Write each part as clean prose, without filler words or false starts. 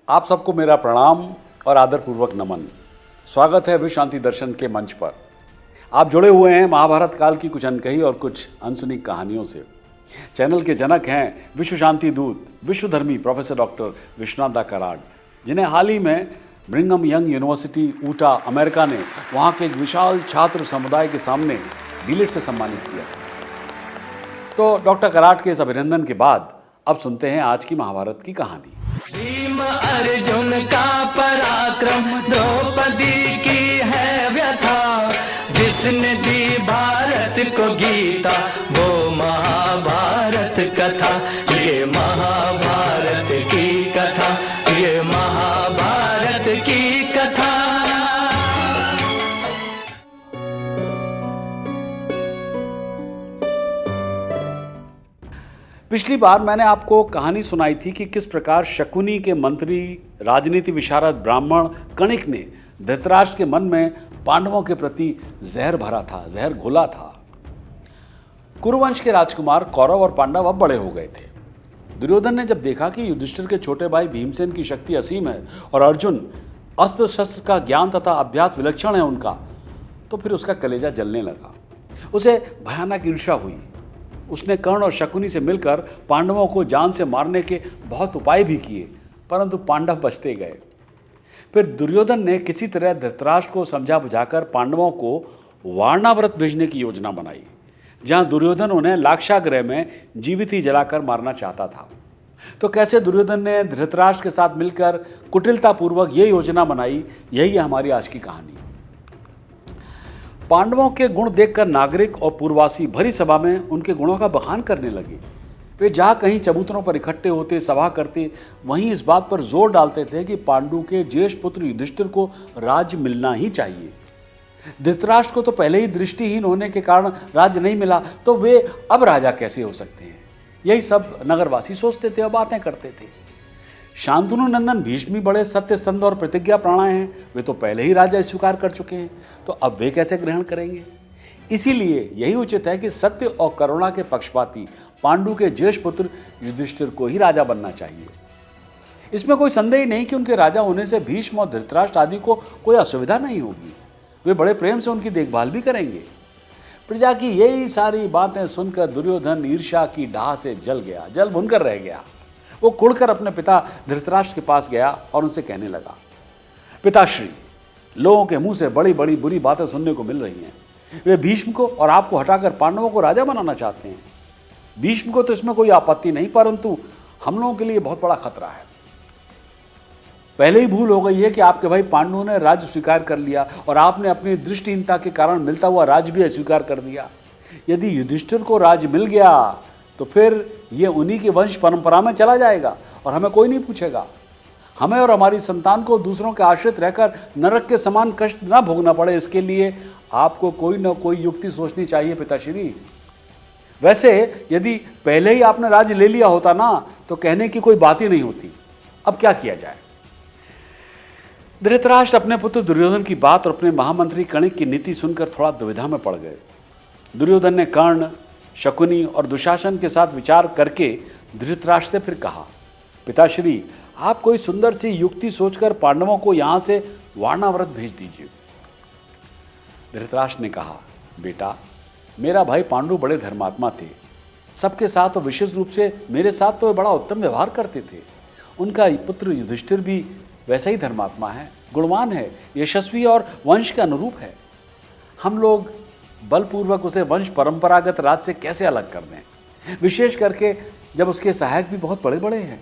आप सबको मेरा प्रणाम और आदरपूर्वक नमन। स्वागत है विश्व शांति दर्शन के मंच पर। आप जुड़े हुए हैं महाभारत काल की कुछ अनकही और कुछ अनसुनी कहानियों से। चैनल के जनक हैं विश्व शांति दूत, विश्वधर्मी प्रोफेसर डॉक्टर विश्वनाथ दा कराड, जिन्हें हाल ही में ब्रिंघम यंग यूनिवर्सिटी ऊटा अमेरिका ने वहाँ के एक विशाल छात्र समुदाय के सामने डीलिट से सम्मानित किया। तो डॉक्टर कराड के इस अभिनंदन के बाद अब सुनते हैं आज की महाभारत की कहानी। भीम अर्जुन का पराक्रम, द्रौपदी की है व्यथा, जिसने दी भारत को गीता, वो महाभारत कथा। ये महाभारत की कथा, ये महाभारत की कथा। पिछली बार मैंने आपको कहानी सुनाई थी कि किस प्रकार शकुनी के मंत्री, राजनीति विशारद ब्राह्मण कणिक ने धृतराष्ट्र के मन में पांडवों के प्रति जहर भरा था, जहर घोला था। कुरुवंश के राजकुमार कौरव और पांडव अब बड़े हो गए थे। दुर्योधन ने जब देखा कि युधिष्ठिर के छोटे भाई भीमसेन की शक्ति असीम है और अर्जुन अस्त्र शस्त्र का ज्ञान तथा अभ्यास विलक्षण है उनका, तो फिर उसका कलेजा जलने लगा। उसे भयानक ईर्ष्या हुई। उसने कर्ण और शकुनी से मिलकर पांडवों को जान से मारने के बहुत उपाय भी किए, परंतु पांडव बचते गए। फिर दुर्योधन ने किसी तरह धृतराष्ट्र को समझा बुझाकर पांडवों को वारणाव्रत भेजने की योजना बनाई, जहां दुर्योधन उन्हें लाक्षागृह में जीवित ही जलाकर मारना चाहता था। तो कैसे दुर्योधन ने धृतराष्ट्र के साथ मिलकर कुटिलतापूर्वक ये योजना बनाई, यही है हमारी आज की कहानी। पांडवों के गुण देखकर नागरिक और पूर्ववासी भरी सभा में उनके गुणों का बखान करने लगे। वे जहाँ कहीं चबूतरों पर इकट्ठे होते, सभा करते, वहीं इस बात पर जोर डालते थे कि पांडु के ज्येष्ठ पुत्र युधिष्ठिर को राज्य मिलना ही चाहिए। धृतराष्ट्र को तो पहले ही दृष्टिहीन होने के कारण राज्य नहीं मिला, तो वे अब राजा कैसे हो सकते हैं? यही सब नगरवासी सोचते थे और बातें करते थे। शांतनु नंदन भीष्म बड़े सत्यसंध और प्रतिज्ञा प्राणाएं हैं, वे तो पहले ही राजा स्वीकार कर चुके हैं, तो अब वे कैसे ग्रहण करेंगे? इसीलिए यही उचित है कि सत्य और करुणा के पक्षपाती पांडु के ज्येष्ठ पुत्र युधिष्ठिर को ही राजा बनना चाहिए। इसमें कोई संदेह नहीं कि उनके राजा होने से भीष्म और धृतराष्ट्र आदि को कोई असुविधा नहीं होगी। वे बड़े प्रेम से उनकी देखभाल भी करेंगे। प्रजा की यही सारी बातें सुनकर दुर्योधन ईर्ष्या की डाह से जल गया, जल भुनकर रह गया। वो कुड़कर अपने पिता धृतराष्ट्र के पास गया और उनसे कहने लगा, पिताश्री, लोगों के मुंह से बड़ी बड़ी बुरी बातें सुनने को मिल रही हैं। वे भीष्म को और आपको हटाकर पांडवों को राजा बनाना चाहते हैं। भीष्म को तो इसमें कोई आपत्ति नहीं, परंतु हम लोगों के लिए बहुत बड़ा खतरा है। पहले ही भूल हो गई है कि आपके भाई पांडु ने राज्य स्वीकार कर लिया और आपने अपनी दृष्टिहीनता के कारण मिलता हुआ राज्य भी अस्वीकार कर दिया। यदि युधिष्ठिर को राज्य मिल गया तो फिर ये उन्हीं की वंश परंपरा में चला जाएगा और हमें कोई नहीं पूछेगा। हमें और हमारी संतान को दूसरों के आश्रित रहकर नरक के समान कष्ट न भोगना पड़े, इसके लिए आपको कोई न कोई युक्ति सोचनी चाहिए पिताश्री। वैसे यदि पहले ही आपने राज्य ले लिया होता ना, तो कहने की कोई बात ही नहीं होती। अब क्या किया जाए? धृतराष्ट्र अपने पुत्र दुर्योधन की बात और अपने महामंत्री कणिक की नीति सुनकर थोड़ा दुविधा में पड़ गए। दुर्योधन ने कर्ण, शकुनी और दुशासन के साथ विचार करके धृतराष्ट्र से फिर कहा, पिताश्री, आप कोई सुंदर सी युक्ति सोचकर पांडवों को यहां से वारणाव्रत भेज दीजिए। धृतराष्ट्र ने कहा, बेटा, मेरा भाई पांडु बड़े धर्मात्मा थे। सबके साथ और विशेष रूप से मेरे साथ तो वे बड़ा उत्तम व्यवहार करते थे। उनका पुत्र युधिष्ठिर भी वैसा ही धर्मात्मा है, गुणवान है, यशस्वी और वंश के अनुरूप है। हम लोग बलपूर्वक उसे वंश परंपरागत राज से कैसे अलग कर दें, विशेष करके जब उसके सहायक भी बहुत बड़े बड़े हैं।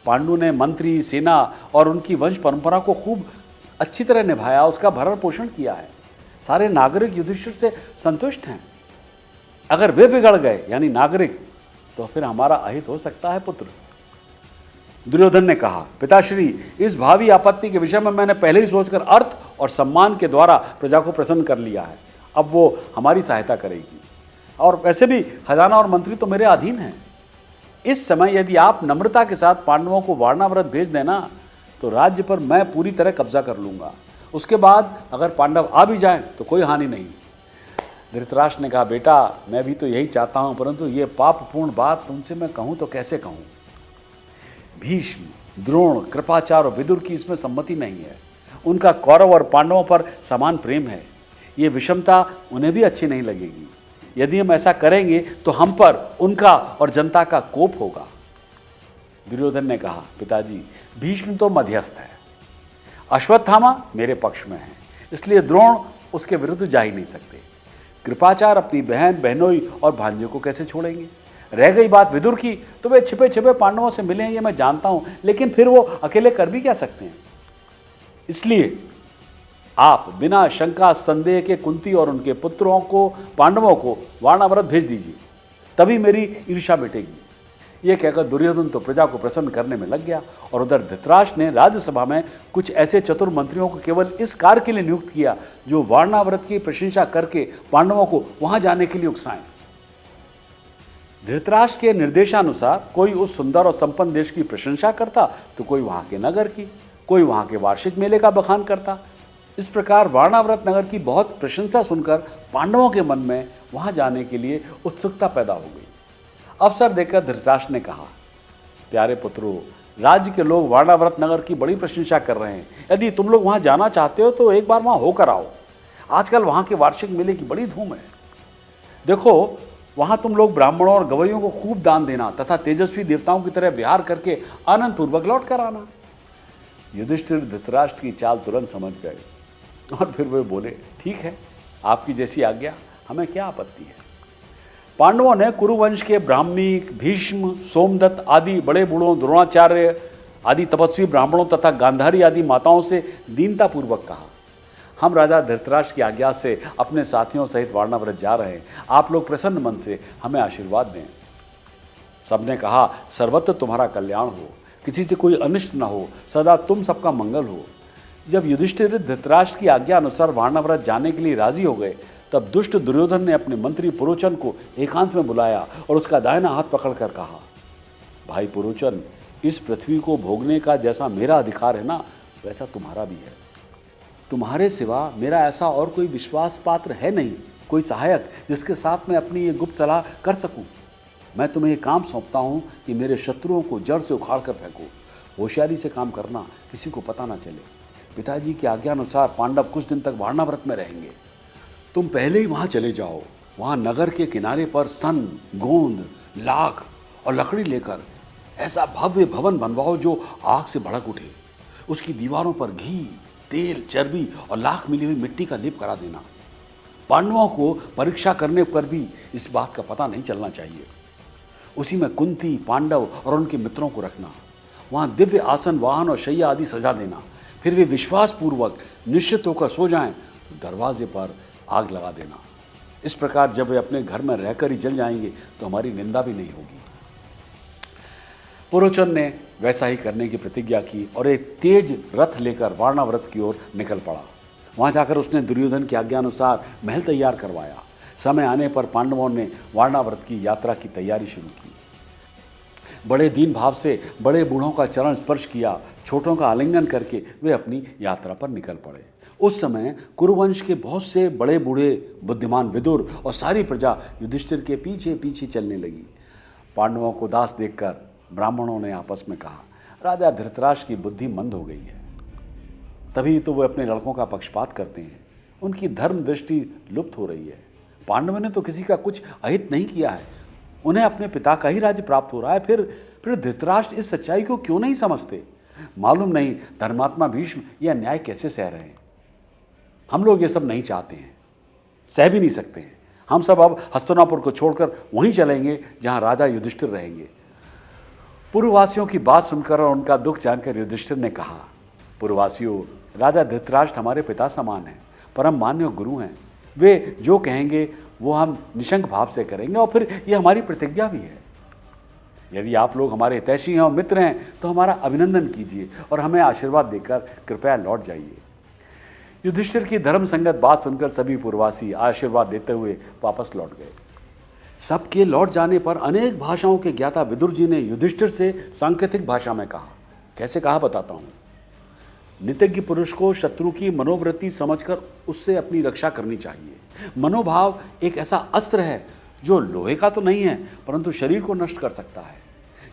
पांडु ने मंत्री, सेना और उनकी वंश परंपरा को खूब अच्छी तरह निभाया, उसका भरण पोषण किया है। सारे नागरिक युधिष्ठिर से संतुष्ट हैं। अगर वे बिगड़ गए, यानी नागरिक, तो फिर हमारा अहित हो सकता है पुत्र। दुर्योधन ने कहा, पिताश्री, इस भावी आपत्ति के विषय में मैंने पहले ही सोचकर अर्थ और सम्मान के द्वारा प्रजा को प्रसन्न कर लिया है। अब वो हमारी सहायता करेगी, और वैसे भी खजाना और मंत्री तो मेरे अधीन हैं। इस समय यदि आप नम्रता के साथ पांडवों को वारणाव्रत भेज देना, तो राज्य पर मैं पूरी तरह कब्जा कर लूंगा। उसके बाद अगर पांडव आ भी जाएं तो कोई हानि नहीं। धृतराष्ट्र ने कहा, बेटा, मैं भी तो यही चाहता हूं, परंतु ये पापपूर्ण बात तुमसे मैं कहूं तो कैसे कहूं? भीष्म, द्रोण, कृपाचार्य और विदुर की इसमें सम्मति नहीं है। उनका कौरव और पांडवों पर समान प्रेम है। ये विषमता उन्हें भी अच्छी नहीं लगेगी। यदि हम ऐसा करेंगे तो हम पर उनका और जनता का कोप होगा। दुर्योधन ने कहा, पिताजी, भीष्म तो मध्यस्थ है, अश्वत्थामा मेरे पक्ष में है, इसलिए द्रोण उसके विरुद्ध जा ही नहीं सकते। कृपाचार्य अपनी बहन, बहनोई और भांजे को कैसे छोड़ेंगे? रह गई बात विदुर की, तो वे छिपे छिपे पांडवों से मिले हैं, ये मैं जानता हूं, लेकिन फिर वो अकेले कर भी क्या सकते हैं? इसलिए आप बिना शंका संदेह के कुंती और उनके पुत्रों को, पांडवों को वारणावत भेज दीजिए, तभी मेरी ईर्ष्या मिटेगी। यह कहकर दुर्योधन तो प्रजा को प्रसन्न करने में लग गया, और उधर धृतराष्ट्र ने राज्यसभा में कुछ ऐसे चतुर मंत्रियों को केवल इस कार्य के लिए नियुक्त किया जो वारणावत की प्रशंसा करके पांडवों को वहां जाने के लिए उकसाएं। धृतराष्ट्र के निर्देशानुसार कोई उस सुंदर और संपन्न देश की प्रशंसा करता, तो कोई वहां के नगर की, कोई वहां के वार्षिक मेले का बखान करता। इस प्रकार वारणावत नगर की बहुत प्रशंसा सुनकर पांडवों के मन में वहां जाने के लिए उत्सुकता पैदा हो गई। अवसर देकर धृतराष्ट्र ने कहा, प्यारे पुत्रों, राज्य के लोग वारणावत नगर की बड़ी प्रशंसा कर रहे हैं। यदि तुम लोग वहां जाना चाहते हो तो एक बार वहां होकर आओ। आजकल वहां के वार्षिक मेले की बड़ी धूम है। देखो, वहां तुम लोग ब्राह्मणों और गवैयों को खूब दान देना तथा तेजस्वी देवताओं की तरह विहार करके आनंद पूर्वक लौट कर आना। युधिष्ठिर धृतराष्ट्र की चाल तुरंत समझ गए और फिर वे बोले, ठीक है, आपकी जैसी आज्ञा, हमें क्या आपत्ति है। पांडवों ने कुरुवंश के ब्राह्मी, भीष्म, सोमदत्त आदि बड़े बूढ़ों, द्रोणाचार्य आदि तपस्वी ब्राह्मणों तथा गांधारी आदि माताओं से दीनतापूर्वक कहा, हम राजा धृतराष्ट्र की आज्ञा से अपने साथियों सहित वारणावत जा रहे हैं। आप लोग प्रसन्न मन से हमें आशीर्वाद दें। सबने कहा, सर्वत्र तुम्हारा कल्याण हो, किसी से कोई अनिष्ट न हो, सदा तुम सबका मंगल हो। जब युधिष्ठिर धृतराष्ट्र की आज्ञा अनुसार वारणावत जाने के लिए राजी हो गए, तब दुष्ट दुर्योधन ने अपने मंत्री पुरोचन को एकांत में बुलाया और उसका दाहिना हाथ पकड़कर कहा, भाई पुरोचन, इस पृथ्वी को भोगने का जैसा मेरा अधिकार है ना, वैसा तुम्हारा भी है। तुम्हारे सिवा मेरा ऐसा और कोई विश्वास पात्र है नहीं, कोई सहायक जिसके साथ मैं अपनी ये गुप्त सलाह कर सकूं। मैं तुम्हें ये काम सौंपता हूं कि मेरे शत्रुओं को जड़ से उखाड़ कर फेंको। होशियारी से काम करना, किसी को पता ना चले। पिताजी की आज्ञा अनुसार पांडव कुछ दिन तक वारणावत में रहेंगे। तुम पहले ही वहां चले जाओ। वहां नगर के किनारे पर सन, गोंद, लाख और लकड़ी लेकर ऐसा भव्य भवन बनवाओ जो आग से भड़क उठे। उसकी दीवारों पर घी, तेल, चर्बी और लाख मिली हुई मिट्टी का लेप करा देना। पांडवों को परीक्षा करने पर भी इस बात का पता नहीं चलना चाहिए। उसी में कुंती, पांडव और उनके मित्रों को रखना। वहां दिव्य आसन, वाहन और शैया आदि सजा देना। फिर वे विश्वास पूर्वक निश्चित होकर सो जाएं तो दरवाजे पर आग लगा देना। इस प्रकार जब वे अपने घर में रहकर ही जल जाएंगे तो हमारी निंदा भी नहीं होगी। पुरोचन ने वैसा ही करने की प्रतिज्ञा की और एक तेज रथ लेकर वारणावत की ओर निकल पड़ा। वहां जाकर उसने दुर्योधन की आज्ञा अनुसार महल तैयार करवाया। समय आने पर पांडवों ने वारणावत की यात्रा की तैयारी शुरू की। बड़े दीन भाव से बड़े बूढ़ों का चरण स्पर्श किया, छोटों का आलिंगन करके वे अपनी यात्रा पर निकल पड़े। उस समय कुरुवंश के बहुत से बड़े बूढ़े बुद्धिमान विदुर और सारी प्रजा युधिष्ठिर के पीछे पीछे चलने लगी। पांडवों को दास देखकर ब्राह्मणों ने आपस में कहा, राजा धृतराष्ट्र की बुद्धि मंद हो गई है। तभी तो वे अपने लड़कों का पक्षपात करते हैं। उनकी धर्म दृष्टि लुप्त हो रही है। पांडवों ने तो किसी का कुछ अहित नहीं किया है। उन्हें अपने पिता का ही राज्य प्राप्त हो रहा है। फिर धृतराष्ट्र इस सच्चाई को क्यों नहीं समझते? मालूम नहीं धर्मात्मा भीष्म यह अन्याय कैसे सह रहे हैं। हम लोग ये सब नहीं चाहते हैं, सह भी नहीं सकते हैं। हम सब अब हस्तिनापुर को छोड़कर वहीं चलेंगे जहां राजा युधिष्ठिर रहेंगे। पुरवासियों की बात सुनकर और उनका दुख जानकर युधिष्ठिर ने कहा, पुरवासियों, राजा धृतराष्ट्र हमारे पिता समान हैं, परम मान्य गुरु हैं। वे जो कहेंगे वो हम निशंक भाव से करेंगे और फिर ये हमारी प्रतिज्ञा भी है। यदि आप लोग हमारे हितैषी हैं और मित्र हैं तो हमारा अभिनंदन कीजिए और हमें आशीर्वाद देकर कृपया लौट जाइए। युधिष्ठिर की धर्म संगत बात सुनकर सभी पुरवासी आशीर्वाद देते हुए वापस लौट गए। सबके लौट जाने पर अनेक भाषाओं के ज्ञाता विदुर जी ने युधिष्ठिर से सांकेतिक भाषा में कहा। कैसे कहा बताता हूँ। नित्यज्ञ पुरुष को शत्रु की मनोवृत्ति समझकर उससे अपनी रक्षा करनी चाहिए। मनोभाव एक ऐसा अस्त्र है जो लोहे का तो नहीं है परंतु शरीर को नष्ट कर सकता है।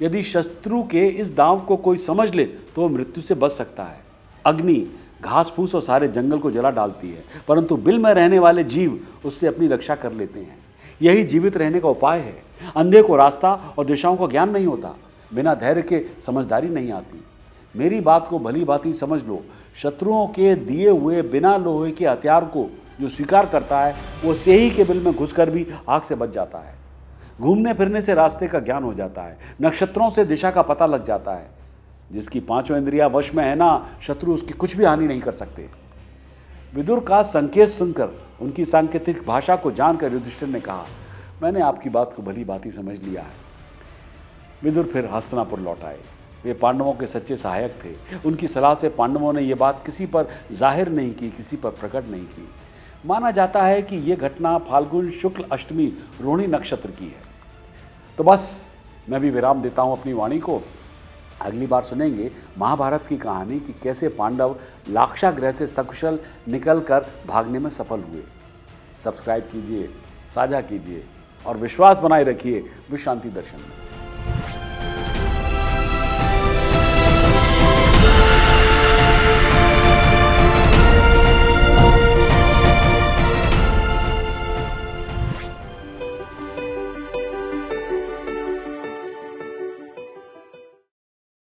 यदि शत्रु के इस दांव को कोई समझ ले तो वो मृत्यु से बच सकता है। अग्नि घास फूस और सारे जंगल को जला डालती है, परंतु बिल में रहने वाले जीव उससे अपनी रक्षा कर लेते हैं। यही जीवित रहने का उपाय है। अंधे को रास्ता और दिशाओं का ज्ञान नहीं होता, बिना धैर्य के समझदारी नहीं आती। मेरी बात को भली भांति समझ लो, शत्रुओं के दिए हुए बिना लोहे के हथियार को जो स्वीकार करता है वो स्याही के बिल में घुसकर भी आग से बच जाता है। घूमने फिरने से रास्ते का ज्ञान हो जाता है, नक्षत्रों से दिशा का पता लग जाता है। जिसकी पांचों इंद्रियां वश में है ना, शत्रु उसकी कुछ भी हानि नहीं कर सकते। विदुर का संकेत सुनकर, उनकी सांकेतिक भाषा को जानकर युधिष्ठिर ने कहा, मैंने आपकी बात को भली भांति समझ लिया है। विदुर फिर हस्तिनापुर लौट आए। वे पांडवों के सच्चे सहायक थे। उनकी सलाह से पांडवों ने यह बात किसी पर जाहिर नहीं की, किसी पर प्रकट नहीं की। माना जाता है कि यह घटना फाल्गुन शुक्ल अष्टमी रोहिणी नक्षत्र की है। तो बस मैं भी विराम देता हूं अपनी वाणी को। अगली बार सुनेंगे महाभारत की कहानी कि कैसे पांडव लाक्षागृह से सकुशल निकलकर भागने में सफल हुए। सब्सक्राइब कीजिए, साझा कीजिए और विश्वास बनाए रखिए विश्रांति दर्शन में।